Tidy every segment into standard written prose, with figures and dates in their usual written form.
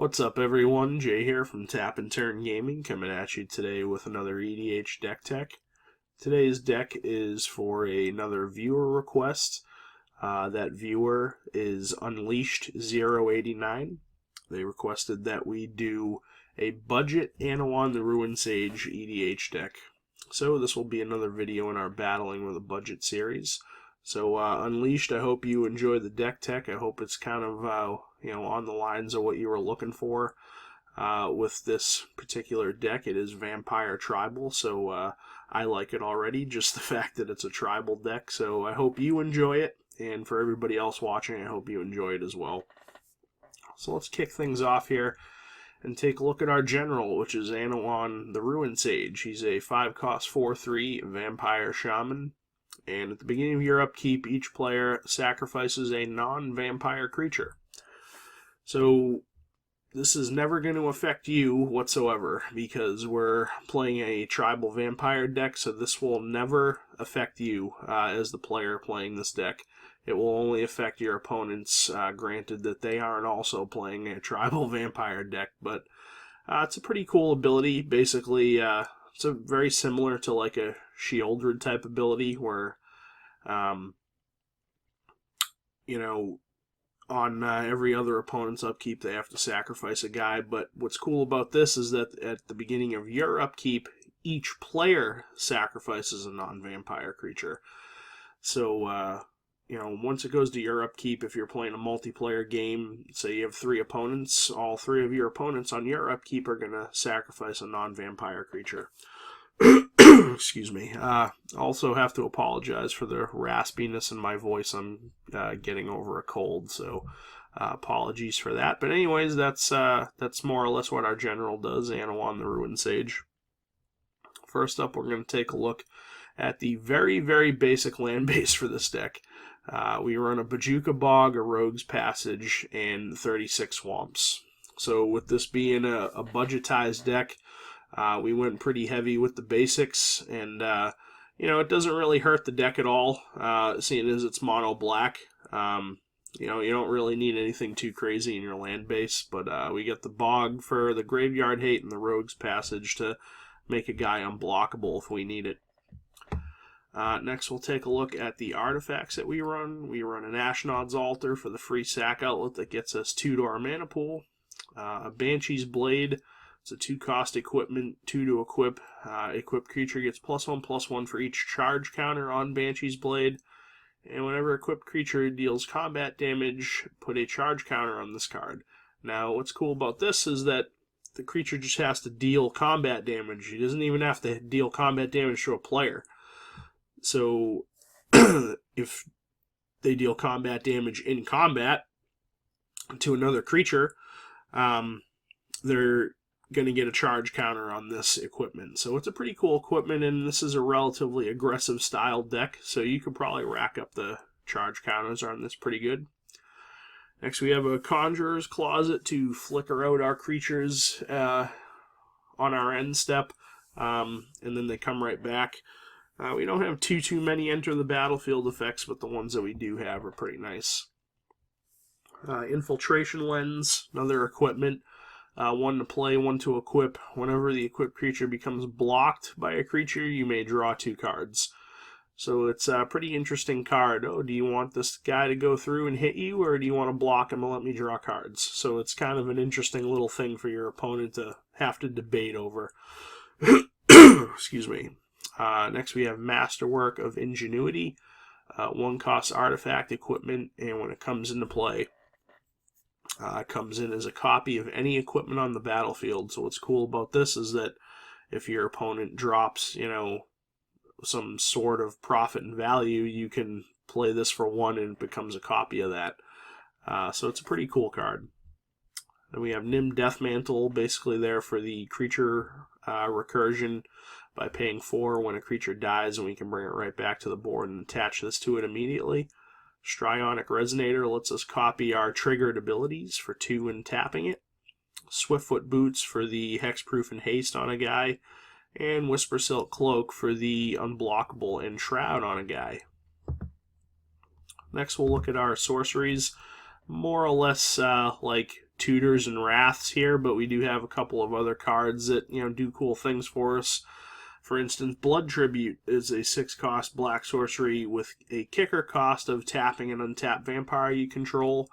What's up everyone, Jay here from Tap and Turn Gaming, coming at you today with another EDH deck tech. Today's deck is for another viewer request. That viewer is Unleashed089. They requested that we do a budget Anowon the Ruin Sage EDH deck. So this will be another video in our Battling with a Budget series. So Unleashed, I hope you enjoy the deck tech. I hope it's kind of on the lines of what you were looking for with this particular deck. It is Vampire Tribal, so I like it already, just the fact that it's a tribal deck. So I hope you enjoy it, and for everybody else watching, I hope you enjoy it as well. So let's kick things off here and take a look at our general, which is Anowon the Ruin Sage. He's a 5-cost 4/3 Vampire Shaman. And at the beginning of your upkeep, each player sacrifices a non-vampire creature. So this is never going to affect you whatsoever, because we're playing a tribal vampire deck, so this will never affect you as the player playing this deck. It will only affect your opponents, granted that they aren't also playing a tribal vampire deck. But it's a pretty cool ability. Basically, it's very similar to like a Shieldred type ability where, on every other opponent's upkeep they have to sacrifice a guy. But what's cool about this is that at the beginning of your upkeep, each player sacrifices a non-vampire creature. So, once it goes to your upkeep, if you're playing a multiplayer game, say you have 3 opponents, all 3 of your opponents on your upkeep are going to sacrifice a non-vampire creature. Excuse me. Also have to apologize for the raspiness in my voice. I'm getting over a cold, so apologies for that. But anyways, that's more or less what our general does, Anowon the Ruin Sage. First up, we're going to take a look at the very, very basic land base for this deck. We run a Bajuka Bog, a Rogue's Passage, and 36 Swamps. So with this being a budgetized deck, we went pretty heavy with the basics, and it doesn't really hurt the deck at all, seeing as it's mono black. You don't really need anything too crazy in your land base, but we get the Bog for the Graveyard Hate and the Rogue's Passage to make a guy unblockable if we need it. Next, we'll take a look at the artifacts that we run. We run an Ashnod's Altar for the free sack outlet that gets us 2 to our mana pool. A Banshee's Blade. It's a 2-cost equipment, 2 to equip. Equipped creature gets +1/+1 for each charge counter on Banshee's Blade. And whenever equipped creature deals combat damage, put a charge counter on this card. Now, what's cool about this is that the creature just has to deal combat damage. He doesn't even have to deal combat damage to a player. So, if they deal combat damage in combat to another creature, they're going to get a charge counter on this equipment. So it's a pretty cool equipment, and this is a relatively aggressive style deck, so you could probably rack up the charge counters on this pretty good. Next, we have a Conjurer's Closet to flicker out our creatures on our end step, and then they come right back. We don't have too many enter the battlefield effects, but the ones that we do have are pretty nice. Infiltration Lens, another equipment. 1 to play, 1 to equip. Whenever the equipped creature becomes blocked by a creature, you may draw 2 cards. So it's a pretty interesting card. Oh, do you want this guy to go through and hit you, or do you want to block him and let me draw cards? So it's kind of an interesting little thing for your opponent to have to debate over. Excuse me. Next we have Masterwork of Ingenuity. 1-cost artifact equipment, and when it comes into play, it comes in as a copy of any equipment on the battlefield. So what's cool about this is that if your opponent drops, some sort of profit and value, you can play this for 1 and it becomes a copy of that. So it's a pretty cool card. Then we have Nim Deathmantle, basically there for the creature recursion by paying 4 when a creature dies, and we can bring it right back to the board and attach this to it immediately. Strionic Resonator lets us copy our triggered abilities for 2 and tapping it. Swiftfoot Boots for the hexproof and haste on a guy. And Whisper Silk Cloak for the unblockable and shroud on a guy. Next we'll look at our sorceries. More or less like tutors and wraths here, but we do have a couple of other cards that, do cool things for us. For instance, Blood Tribute is a 6-cost black sorcery with a kicker cost of tapping an untapped vampire you control.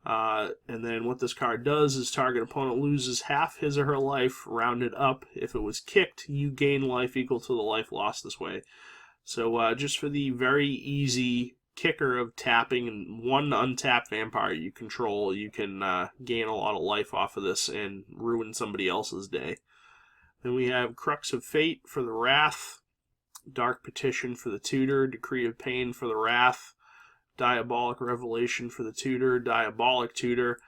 And then what this card does is target opponent loses half his or her life, rounded up. If it was kicked, you gain life equal to the life lost this way. So just for the very easy kicker of tapping and one untapped vampire you control, you can gain a lot of life off of this and ruin somebody else's day. Then we have Crux of Fate for the Wrath, Dark Petition for the tutor, Decree of Pain for the Wrath, Diabolic Revelation for the tutor, Diabolic Tutor,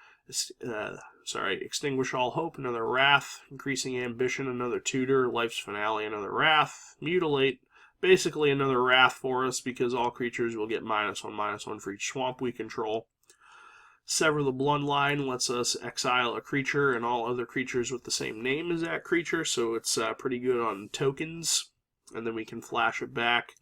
Extinguish All Hope, another Wrath, Increasing Ambition, another tutor, Life's Finale, another Wrath, Mutilate, basically another Wrath for us because all creatures will get -1/-1 for each swamp we control. Sever the Bloodline lets us exile a creature and all other creatures with the same name as that creature, so it's pretty good on tokens. And then we can flash it back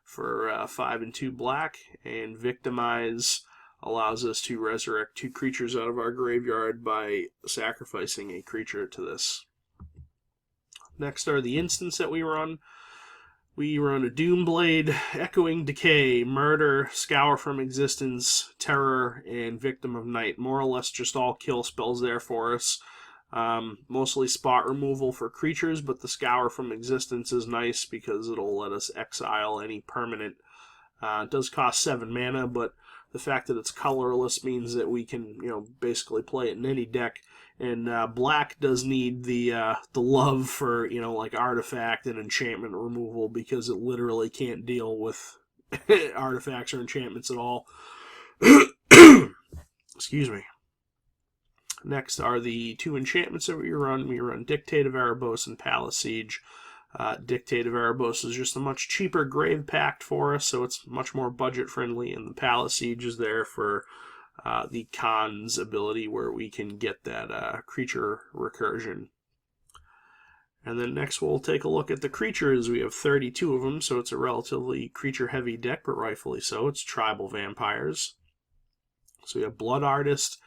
for 5 and 2 black, and Victimize allows us to resurrect 2 creatures out of our graveyard by sacrificing a creature to this. Next are the instants that we run. We run a Doomblade, Echoing Decay, Murder, Scour from Existence, Terror, and Victim of Night. More or less just all kill spells there for us. Mostly spot removal for creatures, but the Scour from Existence is nice because it'll let us exile any permanent. It does cost 7 mana, but the fact that it's colorless means that we can, basically play it in any deck. And black does need the love for, like artifact and enchantment removal because it literally can't deal with artifacts or enchantments at all. Excuse me. Next are the 2 enchantments that we run. We run Dictate of Erebos and Palace Siege. Dictate of Erebos is just a much cheaper Grave Pact for us, so it's much more budget friendly, and the Palace Siege is there for the Khan's ability where we can get that creature recursion. And then next we'll take a look at the creatures. We have 32 of them, so it's a relatively creature-heavy deck, but rightfully so. It's tribal vampires. So we have Blood Artist.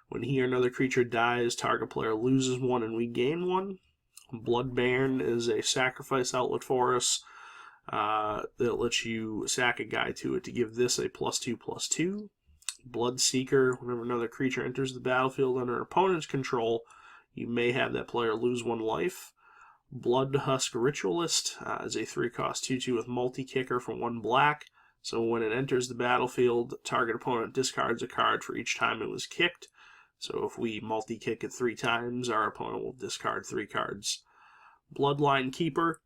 When he or another creature dies, target player loses 1 and we gain 1. Blood Baron is a sacrifice outlet for us that lets you sack a guy to it to give this a +2/+2. Blood Seeker, whenever another creature enters the battlefield under an opponent's control, you may have that player lose 1 life. Blood Husk Ritualist is a 3-cost 2/2 with multi-kicker for 1 black. So when it enters the battlefield, target opponent discards a card for each time it was kicked. So if we multi-kick it 3 times, our opponent will discard 3 cards. Bloodline Keeper,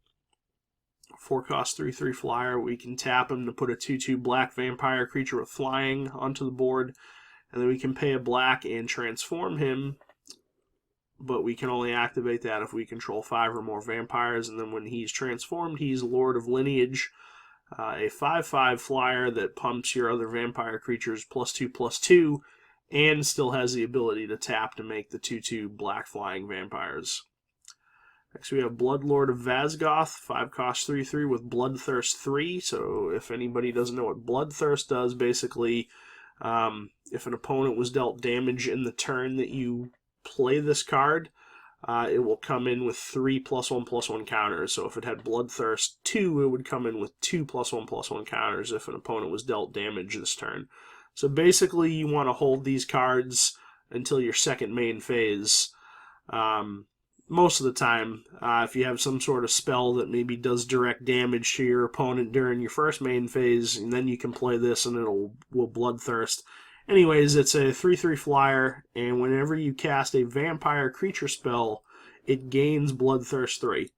4-cost 3/3 flyer. We can tap him to put a 2/2 black vampire creature with flying onto the board, and then we can pay a black and transform him, but we can only activate that if we control 5 or more vampires, and then when he's transformed, he's Lord of Lineage, a 5/5 flyer that pumps your other vampire creatures +2/+2, and still has the ability to tap to make the 2/2 black flying vampires. Next we have Bloodlord of Vazgoth, 5-cost 3/3 with Bloodthirst 3. So if anybody doesn't know what Bloodthirst does, basically if an opponent was dealt damage in the turn that you play this card, it will come in with 3 +1/+1 counters. So if it had Bloodthirst 2, it would come in with 2 +1/+1 counters if an opponent was dealt damage this turn. So basically you want to hold these cards until your second main phase. Most of the time, if you have some sort of spell that maybe does direct damage to your opponent during your first main phase, and then you can play this and will Bloodthirst. Anyways, it's a 3/3 flyer, and whenever you cast a vampire creature spell, it gains Bloodthirst 3.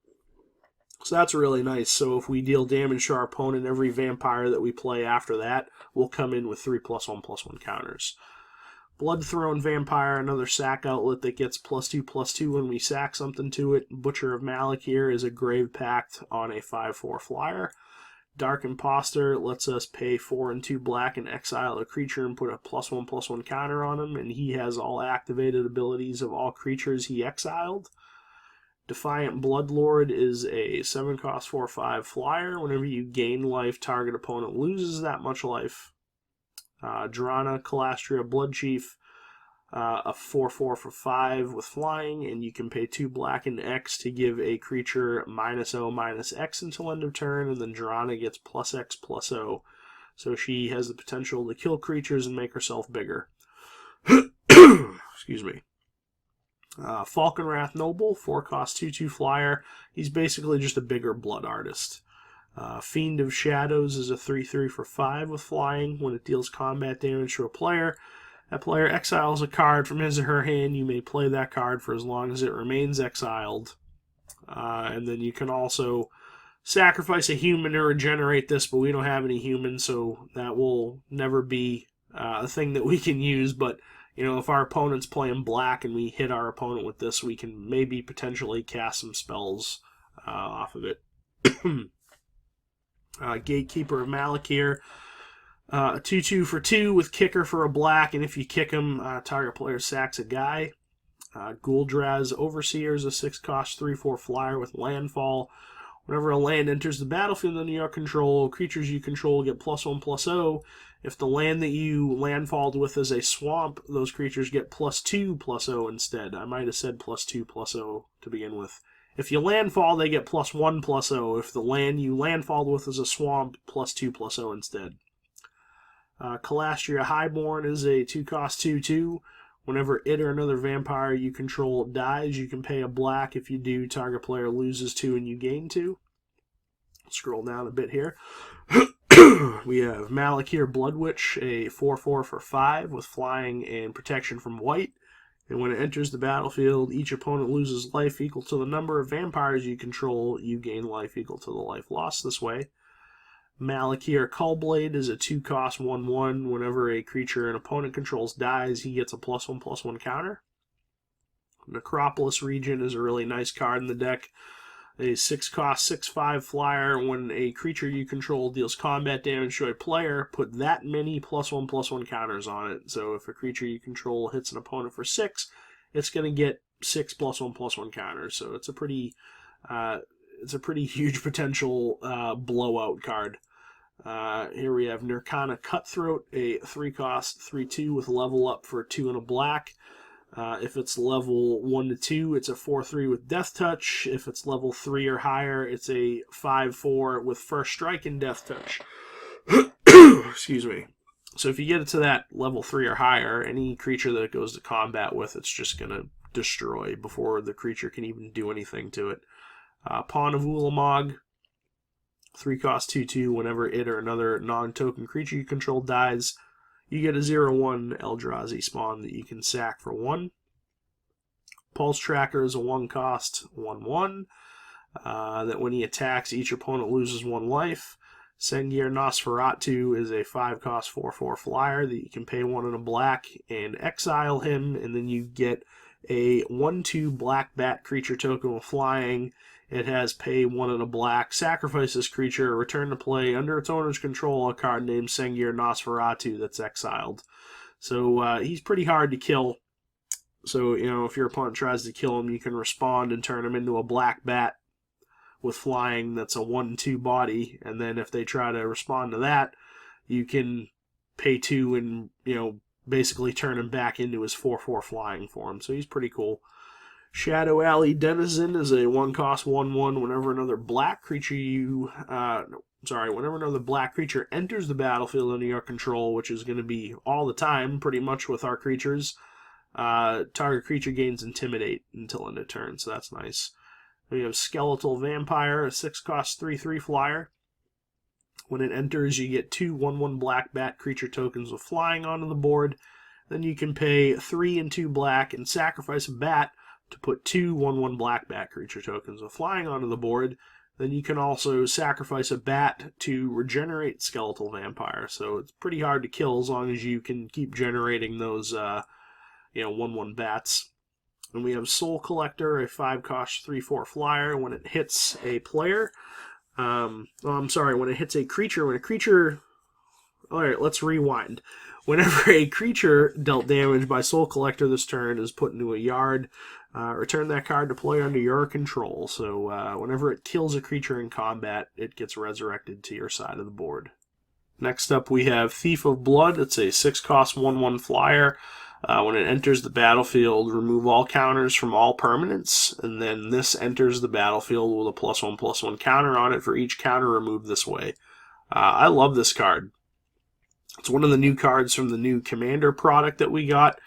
So that's really nice. So if we deal damage to our opponent, every vampire that we play after that will come in with 3 +1/+1 counters. Bloodthrone Vampire, another sack outlet that gets +2/+2 when we sack something to it. Butcher of Malakir is a Grave Pact on a 5/4 flyer. Dark Imposter lets us pay 4 and 2 black and exile a creature and put a +1/+1 counter on him, and he has all activated abilities of all creatures he exiled. Defiant Bloodlord is a 7-cost 4/5 flyer. Whenever you gain life, target opponent loses that much life. Drana Calastria Bloodchief a 4/4 for 5 with flying, and you can pay 2 black and X to give a creature -0/-X until end of turn, and then Drana gets +X/+0. So she has the potential to kill creatures and make herself bigger. Excuse me. Falconwrath Noble, 4-cost 2/2 flyer. He's basically just a bigger blood artist. Fiend of Shadows is a 3/3 for 5 with flying. When it deals combat damage to a player, that player exiles a card from his or her hand. You may play that card for as long as it remains exiled. And then you can also sacrifice a human to regenerate this, but we don't have any humans, so that will never be a thing that we can use. But if our opponent's playing black and we hit our opponent with this, we can maybe potentially cast some spells off of it. Gatekeeper of Malakir, a 2/2 for 2 with kicker for a black, and if you kick him, target player sacks a guy. Gouldraz Overseer is a 6-cost 3/4 flyer with landfall. Whenever a land enters the battlefield under your control, creatures you control get +1/+0. If the land that you landfalled with is a swamp, those creatures get +2/+0 instead. I might have said +2/+0 to begin with. If you landfall, they get +1/+0. If the land you landfalled with is a swamp, +2/+0 instead. Calastria Highborn is a 2-cost 2/2. Whenever it or another vampire you control dies, you can pay a black. If you do, target player loses 2 and you gain 2. Scroll down a bit here. We have Malakir Bloodwitch, a 4/4 for 5 with flying and protection from white. And when it enters the battlefield, each opponent loses life equal to the number of vampires you control. You gain life equal to the life lost this way. Malakir Cullblade is a 2-cost 1/1. Whenever a creature an opponent controls dies, he gets a +1/+1 counter. Necropolis Region is a really nice card in the deck. A 6-cost 6/5 flyer. When a creature you control deals combat damage to a player, put that many +1/+1 counters on it. So if a creature you control hits an opponent for 6, it's going to get 6 +1/+1 counters. So it's a pretty huge potential blowout card. Here we have Nirkana Cutthroat, a 3-cost 3/2 with level up for 2 and a black. If it's level 1 to 2, it's a 4/3 with Death Touch. If it's level 3 or higher, it's a 5/4 with First Strike and Death Touch. Excuse me. So if you get it to that level 3 or higher, any creature that it goes to combat with, it's just going to destroy before the creature can even do anything to it. Pawn of Ulamog, 3-cost 2/2. Whenever it or another non-token creature you control dies, you get a 0/1 Eldrazi spawn that you can sack for 1. Pulse Tracker is a 1-cost 1/1. That when he attacks, each opponent loses 1 life. Sengir Nosferatu is a 5-cost 4/4 flyer that you can pay 1 and a black and exile him, and then you get a 1/2 black bat creature token with flying. It has pay 1 and a black, sacrifice this creature, return to play under its owner's control a card named Sengir Nosferatu that's exiled. So he's pretty hard to kill. So, if your opponent tries to kill him, you can respond and turn him into a black bat with flying that's a 1/2 body. And then if they try to respond to that, you can pay 2 and, basically turn him back into his 4/4 flying form. So he's pretty cool. Shadow Alley Denizen is a 1-cost 1/1. Whenever another black creature enters the battlefield under your control, which is going to be all the time, pretty much with our creatures, target creature gains Intimidate until end of turn, so that's nice. We have Skeletal Vampire, a 6-cost 3/3 flyer. When it enters, you get 2 1/1 black bat creature tokens with flying onto the board. Then you can pay 3 and 2 black and sacrifice a bat to put 2 1/1 black bat creature tokens with flying onto the board. Then you can also sacrifice a bat to regenerate Skeletal Vampire. So it's pretty hard to kill as long as you can keep generating those 1/1 bats. And we have Soul Collector, a 5-cost 3/4 flyer. When it hits a player, when it hits a creature, alright, let's rewind. Whenever a creature dealt damage by Soul Collector this turn is put into a yard, return that card to player under your control. So whenever it kills a creature in combat, it gets resurrected to your side of the board. Next up we have Fief of Blood. It's a 6-cost 1/1 flyer. When it enters the battlefield, remove all counters from all permanents, and then this enters the battlefield with a +1/+1 counter on it for each counter removed this way. I love this card. It's one of the new cards from the new Commander product that we got.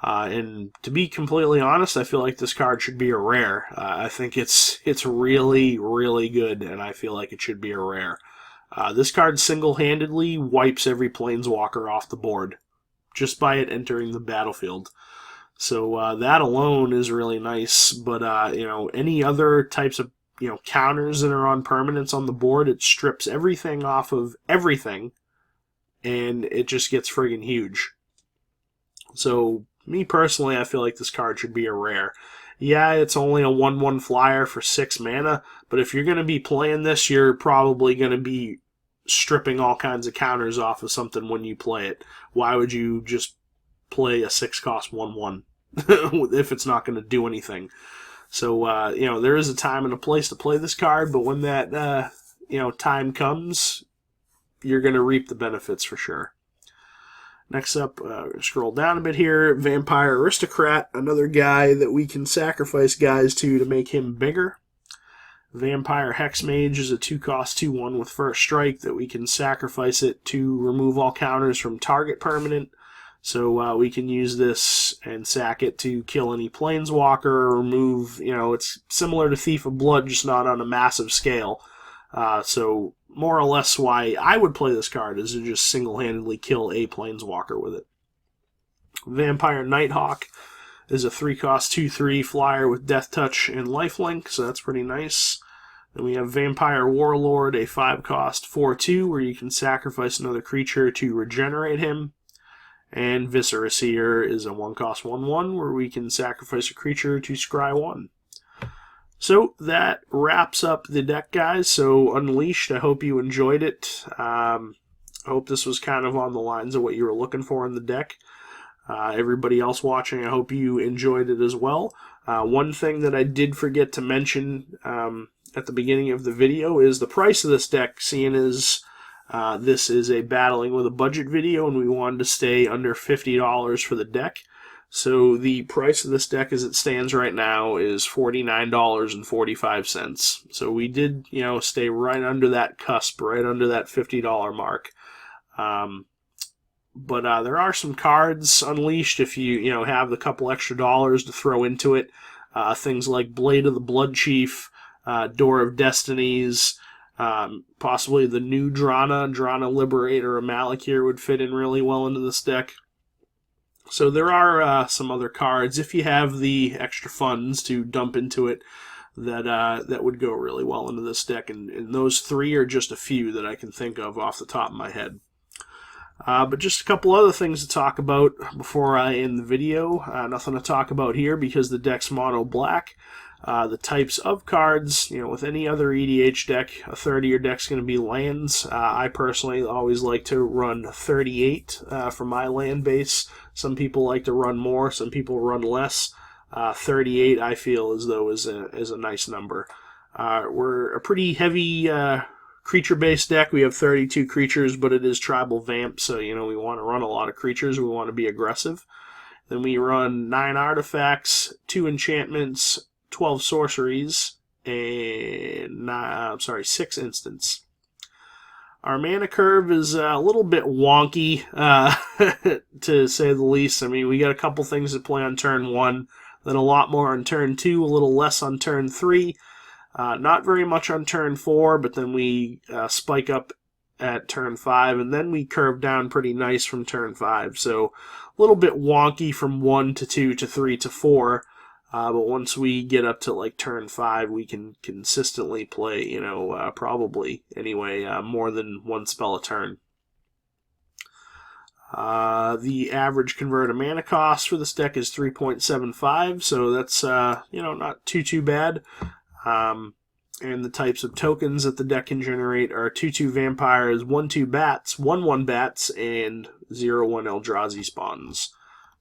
And to be completely honest, I feel like this card should be a rare. I think it's really, really good, and I feel like it should be a rare. This card single-handedly wipes every Planeswalker off the board just by it entering the battlefield. So that alone is really nice. But any other types of counters that are on permanents on the board, it strips everything off of everything, and it just gets friggin' huge. So me personally, I feel like this card should be a rare. Yeah, it's only a 1/1 flyer for 6 mana, but if you're going to be playing this, you're probably going to be stripping all kinds of counters off of something when you play it. Why would you just play a 6-cost 1/1 if it's not going to do anything? So, there is a time and a place to play this card, but when that, time comes, you're going to reap the benefits for sure. Next up, scroll down a bit here, Vampire Aristocrat, another guy that we can sacrifice guys to make him bigger. Vampire Hex Mage is a 2-cost 2/1 with first strike that we can sacrifice it to remove all counters from target permanent. So we can use this and sack it to kill any Planeswalker or remove, it's similar to Fief of Blood, just not on a massive scale. So more or less why I would play this card is to just single-handedly kill a Planeswalker with it. Vampire Nighthawk is a 3-cost 2/3 flyer with Death Touch and Lifelink, so that's pretty nice. Then we have Vampire Warlord, a 5-cost 4/2, where you can sacrifice another creature to regenerate him. And Viscera Seer is a 1-cost 1/1, where we can sacrifice a creature to scry 1. So that wraps up the deck, guys. So Unleashed, I hope you enjoyed it. I hope this was kind of on the lines of what you were looking for in the deck. Everybody else watching, I hope you enjoyed it as well. One thing that I did forget to mention at the beginning of the video is the price of this deck, seeing as this is a Battling with a Budget video and we wanted to stay under $50 for the deck. So the price of this deck as it stands right now is $49.45. So we did, stay right under that cusp, right under that $50 mark. But there are some cards Unleashed if you, have a couple extra dollars to throw into it. Things like Blade of the Blood Chief, Door of Destinies, possibly the new Drana Liberator, or Malakir would fit in really well into this deck. So there are some other cards, if you have the extra funds to dump into it, that would go really well into this deck. And those 3 are just a few that I can think of off the top of my head. But just a couple other things to talk about before I end the video. Nothing to talk about here because the deck's mono black. The types of cards, with any other EDH deck, a third of your deck's going to be lands. I personally always like to run 38 for my land base. Some people like to run more, some people run less. 38 I feel as though is a nice number. We're a pretty heavy creature-based deck. We have 32 creatures, but it is tribal vamp, so we want to run a lot of creatures. We want to be aggressive. Then we run 9 artifacts, 2 enchantments, 12 sorceries, and 6 instants. Our mana curve is a little bit wonky, to say the least. I mean, we got a couple things that play on turn 1, then a lot more on turn 2, a little less on turn 3, not very much on turn 4, but then we spike up at turn 5, and then we curve down pretty nice from turn 5. So a little bit wonky from 1 to 2 to 3 to 4. But once we get up to like turn 5, we can consistently play, probably anyway, more than 1 spell a turn. The average converted mana cost for this deck is 3.75, so that's, not too bad. And the types of tokens that the deck can generate are 2/2 vampires, 1/2 bats, 1/1 bats, and 0/1 Eldrazi spawns.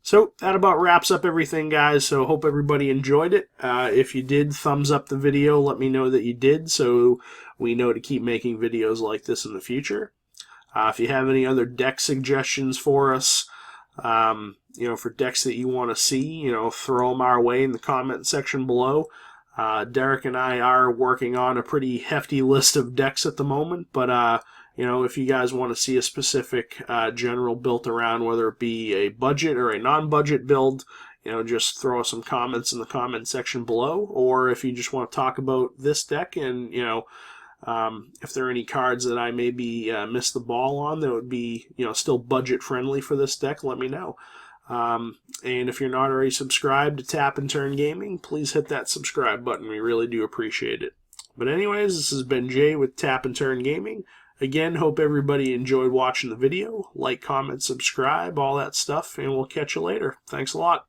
So that about wraps up everything, guys. So hope everybody enjoyed it. If you did, thumbs up the video. Let me know that you did so we know to keep making videos like this in the future. If you have any other deck suggestions for us, For decks that you want to see, throw them our way in the comment section below. Derek and I are working on a pretty hefty list of decks at the moment, but if you guys want to see a specific general built around, whether it be a budget or a non-budget build, just throw some comments in the comment section below. Or if you just want to talk about this deck and, if there are any cards that I maybe missed the ball on that would be, still budget friendly for this deck, let me know. And if you're not already subscribed to Tap and Turn Gaming, please hit that subscribe button. We really do appreciate it. But anyways, this has been Jay with Tap and Turn Gaming. Again, hope everybody enjoyed watching the video. Like, comment, subscribe, all that stuff, and we'll catch you later. Thanks a lot.